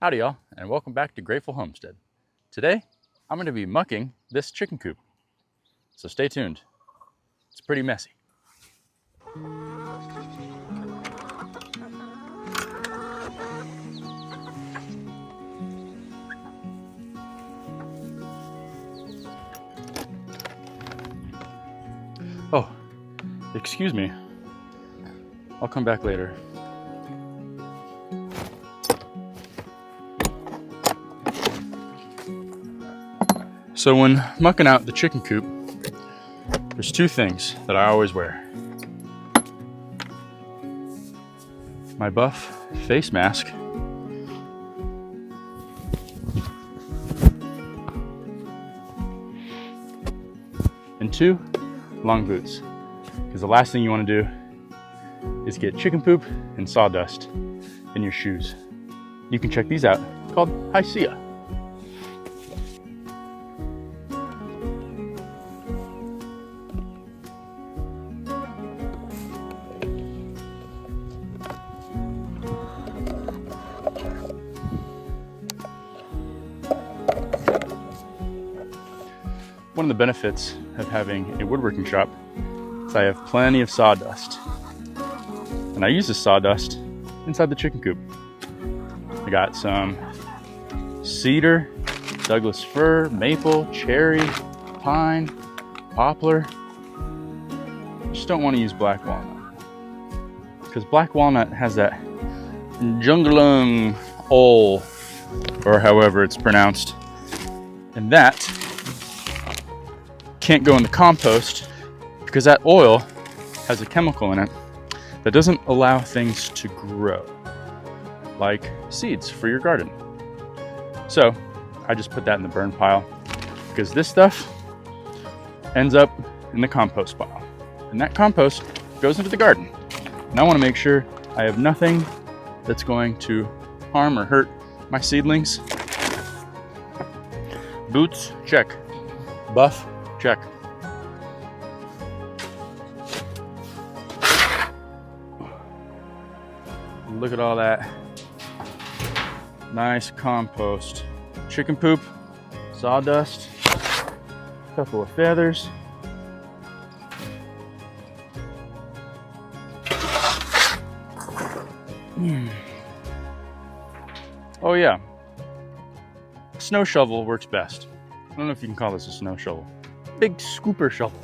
Howdy y'all, and welcome back to Grateful Homestead. Today, I'm going to be mucking this chicken coop, so stay tuned. It's pretty messy. Oh, excuse me. I'll come back later. So when mucking out the chicken coop, there's two things that I always wear. My buff face mask and two long boots, because the last thing you want to do is get chicken poop and sawdust in your shoes. You can check these out. It's called Hycia. One of the benefits of having a woodworking shop is I have plenty of sawdust. And I use this sawdust inside the chicken coop. I got some cedar, Douglas fir, maple, cherry, pine, poplar. Just don't want to use black walnut, because black walnut has that junglung oil, or however it's pronounced, and that can't go in the compost because that oil has a chemical in it that doesn't allow things to grow, like seeds for your garden. So I just put that in the burn pile, because this stuff ends up in the compost pile, and that compost goes into the garden. And I want to make sure I have nothing that's going to harm or hurt my seedlings. Boots, check. Buff, check. Look at all that nice compost. Chicken poop, sawdust, a couple of feathers. Oh yeah, a snow shovel works best. I don't know if you can call this a snow shovel. Big scooper shovel.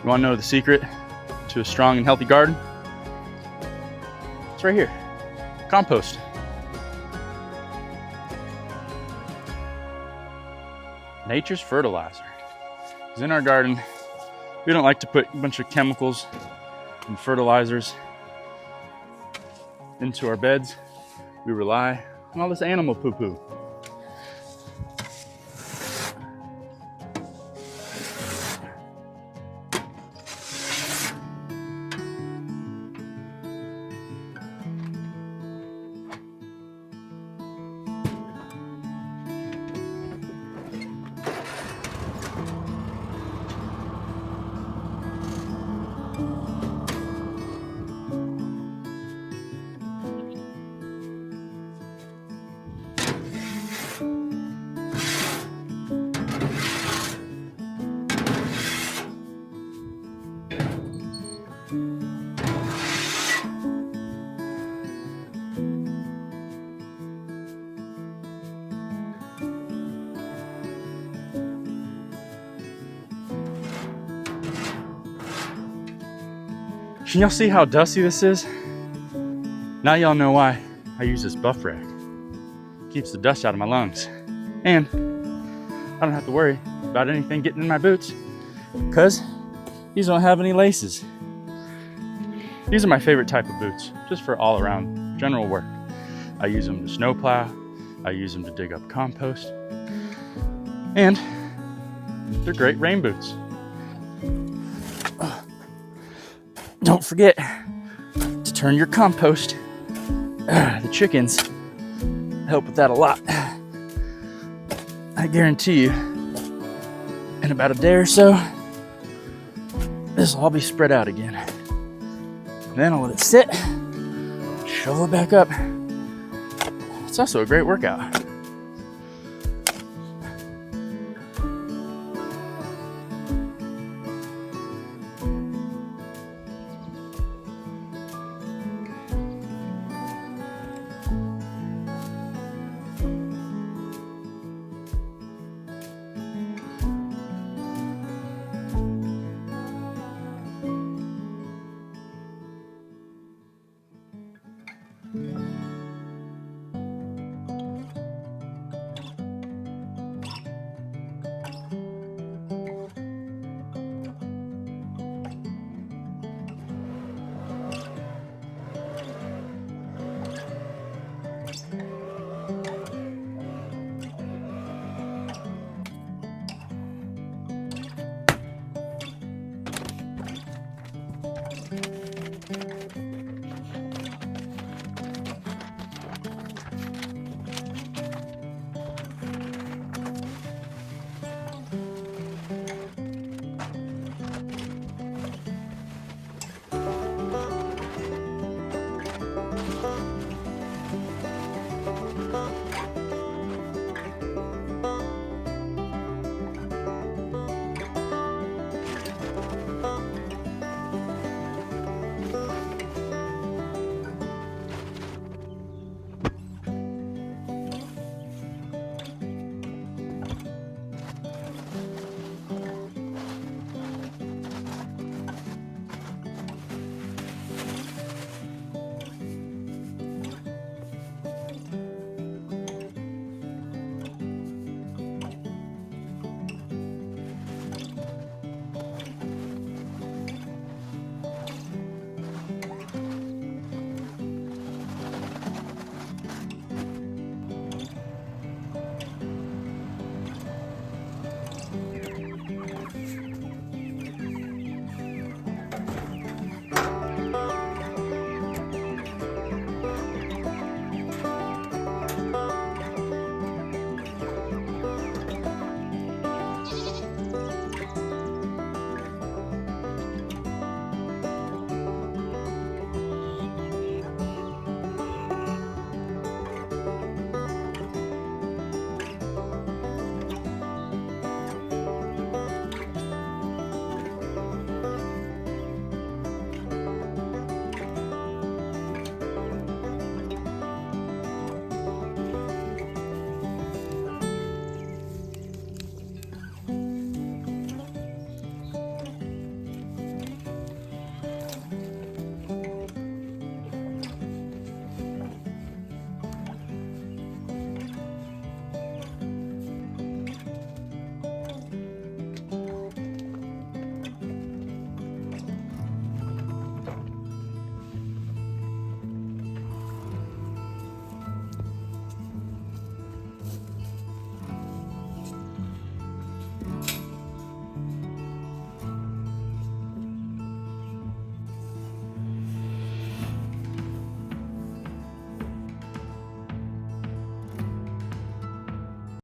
You want to know the secret to a strong and healthy garden? It's right here. Compost. Nature's fertilizer. Because in our garden, we don't like to put a bunch of chemicals and fertilizers into our beds. We rely on all this animal poo-poo. Can y'all see how dusty this is? Now y'all know why I use this buff rag. Keeps the dust out of my lungs. And I don't have to worry about anything getting in my boots because these don't have any laces. These are my favorite type of boots, just for all around general work. I use them to snowplow, I use them to dig up compost, and they're great rain boots. Don't forget to turn your compost. The chickens help with that a lot. I guarantee you, in about a day or so, this will all be spread out again. Then I'll let it sit, shovel it back up. It's also a great workout.